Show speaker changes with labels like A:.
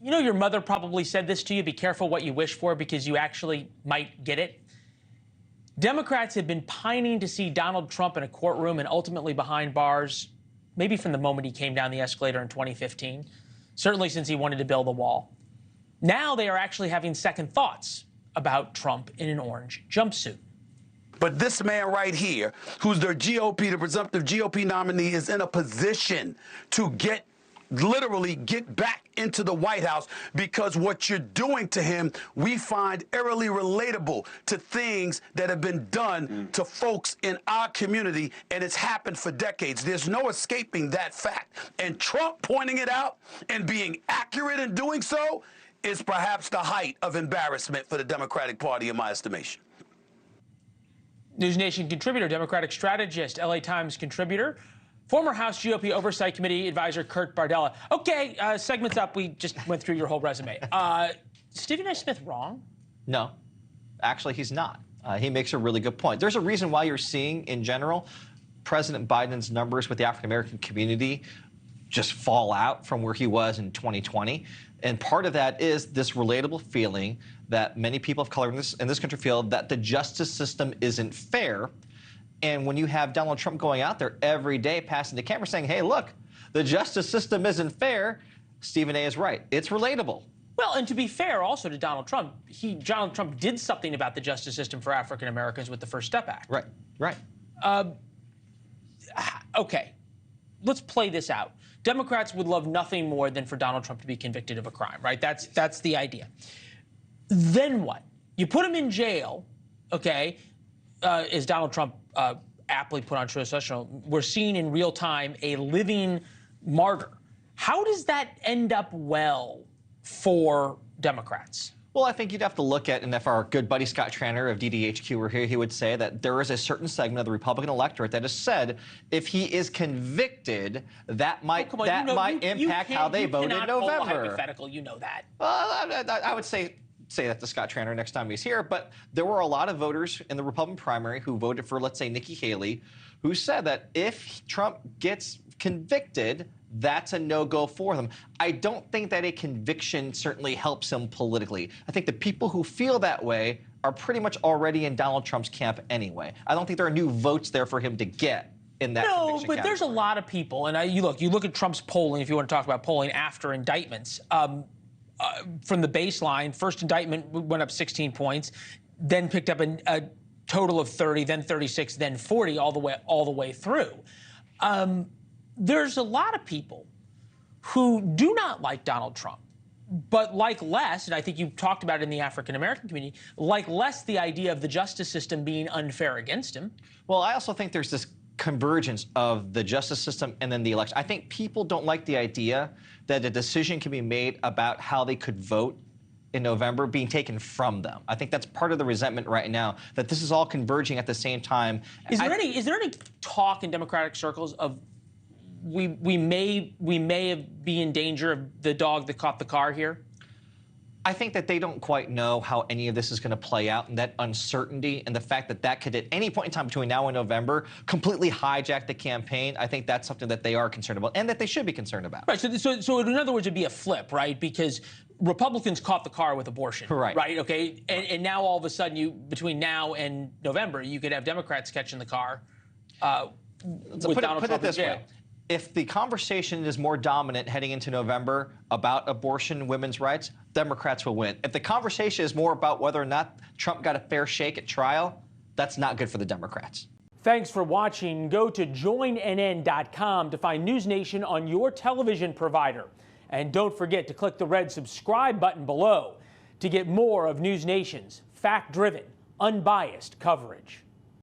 A: You know, your mother probably said this to you, be careful what you wish for because you actually might get it. Democrats have been pining to see Donald Trump in a courtroom and ultimately behind bars, maybe from the moment he came down the escalator in 2015, certainly since he wanted to build a wall. Now they are actually having second thoughts about Trump in an orange jumpsuit.
B: But this man right here, who's the presumptive GOP nominee, is in a position to literally get back into the White House because what you're doing to him, we find eerily relatable to things that have been done to folks in our community, and it's happened for decades. There's no escaping that fact. And Trump pointing it out and being accurate in doing so is perhaps the height of embarrassment for the Democratic Party, in my estimation.
A: NewsNation contributor, Democratic strategist, LA Times contributor, former House GOP Oversight Committee advisor Kurt Bardella. Okay, segment's up. We just went through your whole resume. Stephen A. Smith wrong?
C: No, actually, he's not. He makes a really good point. There's a reason why you're seeing, in general, President Biden's numbers with the African-American community just fall out from where he was in 2020. And part of that is this relatable feeling that many people of color in this country feel that the justice system isn't fair. And when you have Donald Trump going out there every day passing the camera saying, hey, look, the justice system isn't fair, Stephen A. is right. It's relatable.
A: Well, and to be fair also to Donald Trump, Donald Trump did something about the justice system for African Americans with the First Step Act.
C: Right, right.
A: Okay, let's play this out. Democrats would love nothing more than for Donald Trump to be convicted of a crime, right? That's the idea. Then what? You put him in jail, okay, is Donald Trump aptly put on Truth Social. We're seeing in real time a living martyr. How does that end up well for Democrats?
C: Well, I think you'd have to look at, and if our good buddy Scott Tranter of DDHQ were here, he would say that there is a certain segment of the Republican electorate that has said if he is convicted, that might impact how they vote in November.
A: Hypothetical, you know that.
C: I would say that to Scott Tranter next time he's here, but there were a lot of voters in the Republican primary who voted for, let's say, Nikki Haley, who said that if Trump gets convicted, that's a no-go for them. I don't think that a conviction certainly helps him politically. I think the people who feel that way are pretty much already in Donald Trump's camp anyway. I don't think there are new votes there for him to get in that conviction
A: category. There's a lot of people, and you look at Trump's polling, if you want to talk about polling after indictments, from the baseline, first indictment went up 16 points, then picked up a total of 30, then 36, then 40, all the way through. There's a lot of people who do not like Donald Trump, but like less, and I think you talked about it in the African-American community, like less the idea of the justice system being unfair against him.
C: Well, I also think there's this convergence of the justice system and then the election. I think people don't like the idea that a decision can be made about how they could vote in November being taken from them. I think that's part of the resentment right now, that this is all converging at the same time.
A: Is there any talk in Democratic circles of we may be in danger of the dog that caught the car here?
C: I think that they don't quite know how any of this is going to play out, and that uncertainty and the fact that that could at any point in time between now and November completely hijack the campaign, I think that's something that they are concerned about and that they should be concerned about.
A: Right. So in other words, it'd be a flip, right? Because Republicans caught the car with abortion.
C: Right.
A: Right. Okay. And now all of a sudden, between now and November, you could have Democrats catching the car with Donald Trump in jail.
C: If the conversation is more dominant heading into November about abortion and women's rights, Democrats will win. If the conversation is more about whether or not Trump got a fair shake at trial, that's not good for the Democrats.
A: Thanks for watching. Go to joinnn.com to find NewsNation on your television provider. And don't forget to click the red subscribe button below to get more of NewsNation's fact-driven, unbiased coverage.